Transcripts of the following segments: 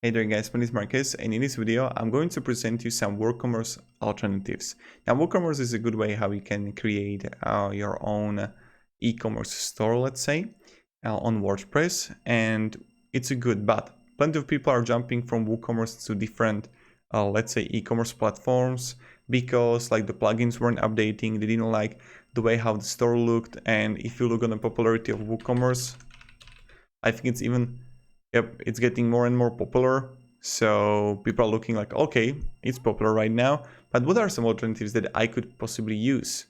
Hey there guys, my name is Marcus, and in this video I'm going to present you some Woocommerce alternatives. Now Woocommerce is a good way how you can create your own e-commerce store, let's say, on WordPress, and it's a good, but plenty of people are jumping from Woocommerce to different, let's say, e-commerce platforms because like the plugins weren't updating, they didn't like the way how the store looked, and if you look on the popularity of Woocommerce, I think it's even it's getting more and more popular. So people are looking like, okay, it's popular right now, but what are some alternatives that I could possibly use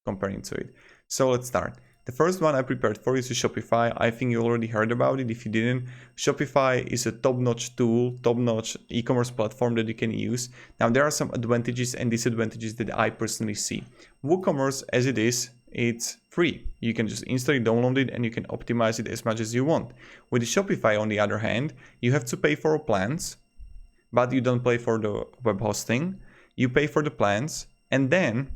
comparing to it? So let's start. The first one I prepared for is Shopify. I think you already heard about it. If you didn't, Shopify is a top-notch tool, top-notch e-commerce platform that you can use. Now there are some advantages and disadvantages that I personally see. WooCommerce, as it is, it's free. You can just install it, download it, and you can optimize it as much as you want. With Shopify, on the other hand, you have to pay for plans, but you don't pay for the web hosting. You pay for the plans, and then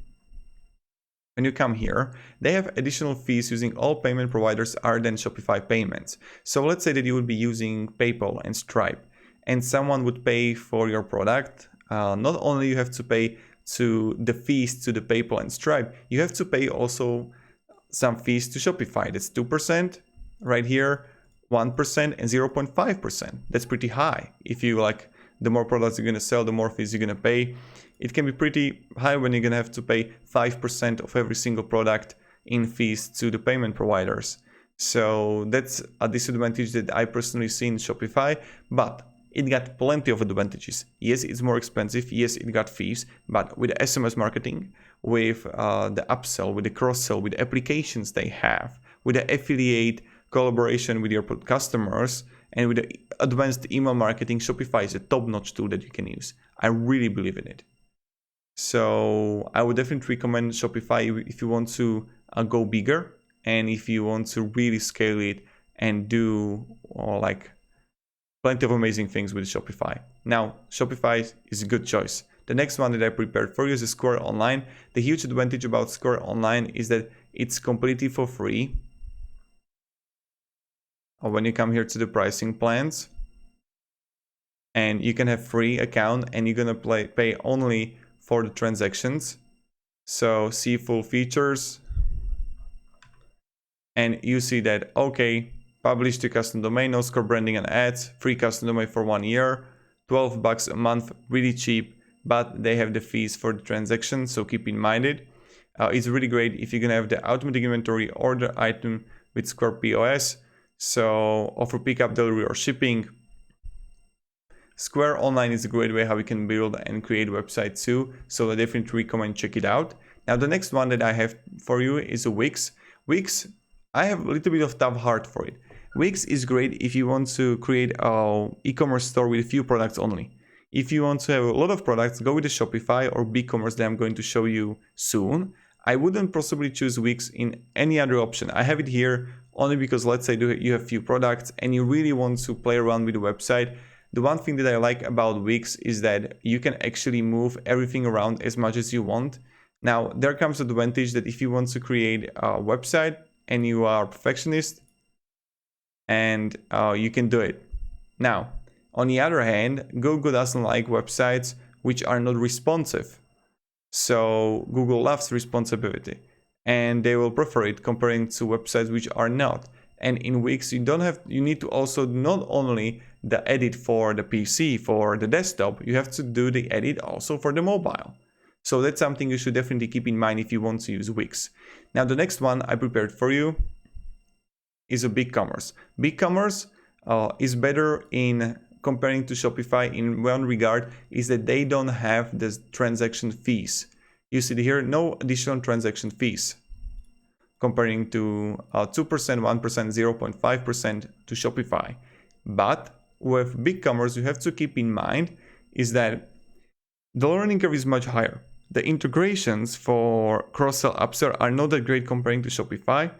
when you come here, they have additional fees using all payment providers other than Shopify payments. So let's say that you would be using PayPal and Stripe, and someone would pay for your product. Not only you have to pay to the fees to the PayPal and Stripe, you have to pay also some fees to Shopify. That's 2% right here, 1% and 0.5%. That's pretty high. If you like, the more products you're gonna sell, the more fees you're gonna pay. It can be pretty high when you're gonna have to pay 5% of every single product in fees to the payment providers. So that's a disadvantage that I personally see in Shopify, but it got plenty of advantages. Yes, it's more expensive. Yes, it got fees, but with SMS marketing, with the upsell, with the cross-sell, with the applications they have, with the affiliate collaboration with your customers, and with the advanced email marketing, Shopify is a top-notch tool that you can use. I really believe in it. So I would definitely recommend Shopify if you want to go bigger and if you want to really scale it and do like plenty of amazing things with Shopify. Now, Shopify is a good choice. The next one that I prepared for you is Square Online. The huge advantage about Square Online is that it's completely for free. When you come here to the pricing plans, and you can have free account and you're gonna pay only for the transactions. So see full features, and you see that, okay, publish to custom domain, no score branding and ads, free custom domain for 1 year, $12 a month, really cheap, but they have the fees for the transaction, so keep in mind it. It's really great if you're gonna have the automatic inventory order item with Square POS, so offer pickup, delivery, or shipping. Square Online is a great way how you can build and create websites too, so I definitely recommend check it out. Now the next one that I have for you is Wix. Wix, I have a little bit of tough heart for it. Wix is great if you want to create an e-commerce store with a few products only. If you want to have a lot of products, go with the Shopify or BigCommerce that I'm going to show you soon. I wouldn't possibly choose Wix in any other option. I have it here only because let's say you have few products and you really want to play around with the website. The one thing that I like about Wix is that you can actually move everything around as much as you want. Now, there comes the advantage that if you want to create a website and you are a perfectionist, and you can do it. Now, on the other hand, Google doesn't like websites which are not responsive. So Google loves responsibility, and they will prefer it comparing to websites which are not. And in Wix, you need to also not only the edit for the PC, for the desktop, you have to do the edit also for the mobile. So that's something you should definitely keep in mind if you want to use Wix. Now, the next one I prepared for you is a BigCommerce. BigCommerce is better in comparing to Shopify in one regard, is that they don't have the transaction fees. You see here, no additional transaction fees, comparing to 2%, 1%, 0.5% to Shopify. But with BigCommerce, you have to keep in mind is that the learning curve is much higher. The integrations for cross-sell, upsell are not that great comparing to Shopify,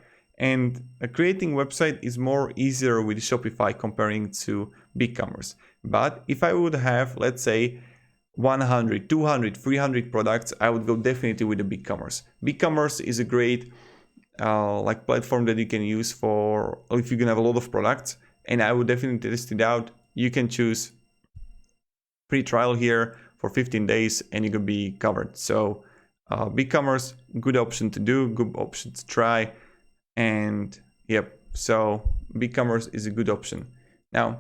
and creating website is more easier with Shopify comparing to BigCommerce. But if I would have, let's say, 100, 200, 300 products, I would go definitely with the BigCommerce. BigCommerce is a great like platform that you can use for if you can have a lot of products, and I would definitely test it out. You can choose free trial here for 15 days and you can be covered. So BigCommerce, good option to do, good option to try. And yep, so BigCommerce is a good option. Now,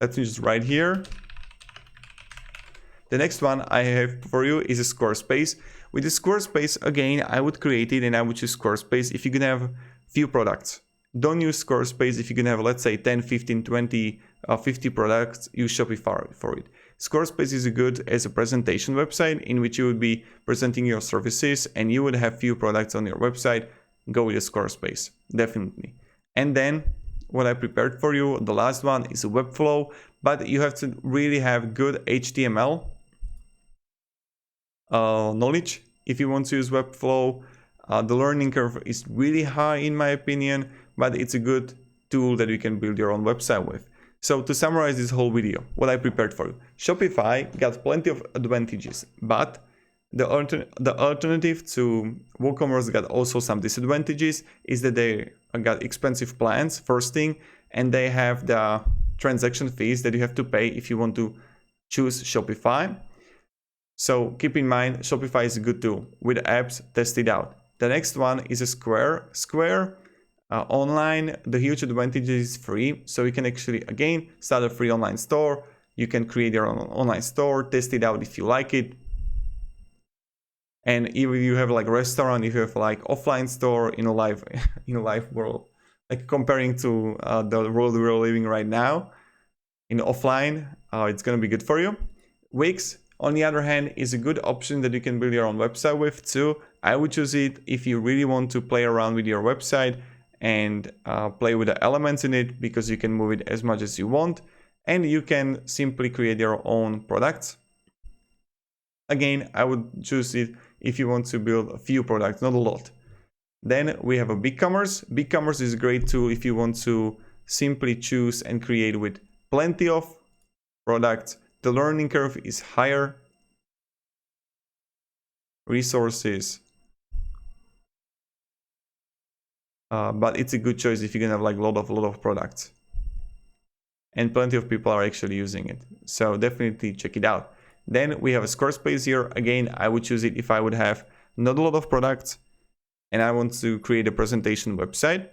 let's just write here. The next one I have for you is a Squarespace. With the Squarespace, again, I would create it and I would choose Squarespace if you're gonna have few products. Don't use Squarespace if you're gonna have, let's say, 10, 15, 20, 50 products, use Shopify for it. Squarespace is good as a presentation website in which you would be presenting your services and you would have few products on your website. Go with a Squarespace, definitely. And then what I prepared for you, the last one is a Webflow, but you have to really have good HTML knowledge if you want to use Webflow. The learning curve is really high in my opinion, but it's a good tool that you can build your own website with. So to summarize this whole video, what I prepared for you. Shopify got plenty of advantages, but the alternative to WooCommerce got also some disadvantages, is that they got expensive plans, first thing, and they have the transaction fees that you have to pay if you want to choose Shopify. So keep in mind, Shopify is a good tool. With apps, test it out. The next one is a Square Online. The huge advantage is free. So you can actually, again, start a free online store. You can create your own online store, test it out if you like it. And if you have like a restaurant, if you have like offline store in a live world, like comparing to the world we're living right now, in offline, it's gonna be good for you. Wix, on the other hand, is a good option that you can build your own website with too. I would choose it if you really want to play around with your website and play with the elements in it, because you can move it as much as you want and you can simply create your own products. Again, I would choose it if you want to build a few products, not a lot. Then we have a BigCommerce. BigCommerce is a great tool if you want to simply choose and create with plenty of products. The learning curve is higher. Resources. But it's a good choice if you can have like a lot of products. And plenty of people are actually using it. So definitely check it out. Then we have a Squarespace here. Again, I would choose it if I would have not a lot of products and I want to create a presentation website.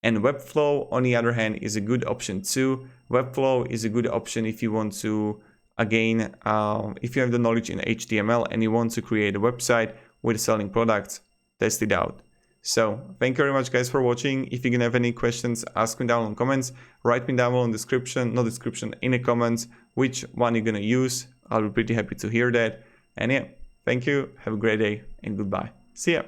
And Webflow, on the other hand, is a good option too. Webflow is a good option if you want to, again, if you have the knowledge in HTML and you want to create a website with selling products, test it out. So thank you very much guys for watching. If you're gonna have any questions, ask me down in comments, write me down below in in the comments, which one you're gonna use. I'll be pretty happy to hear that. And yeah, thank you, have a great day and goodbye. See ya.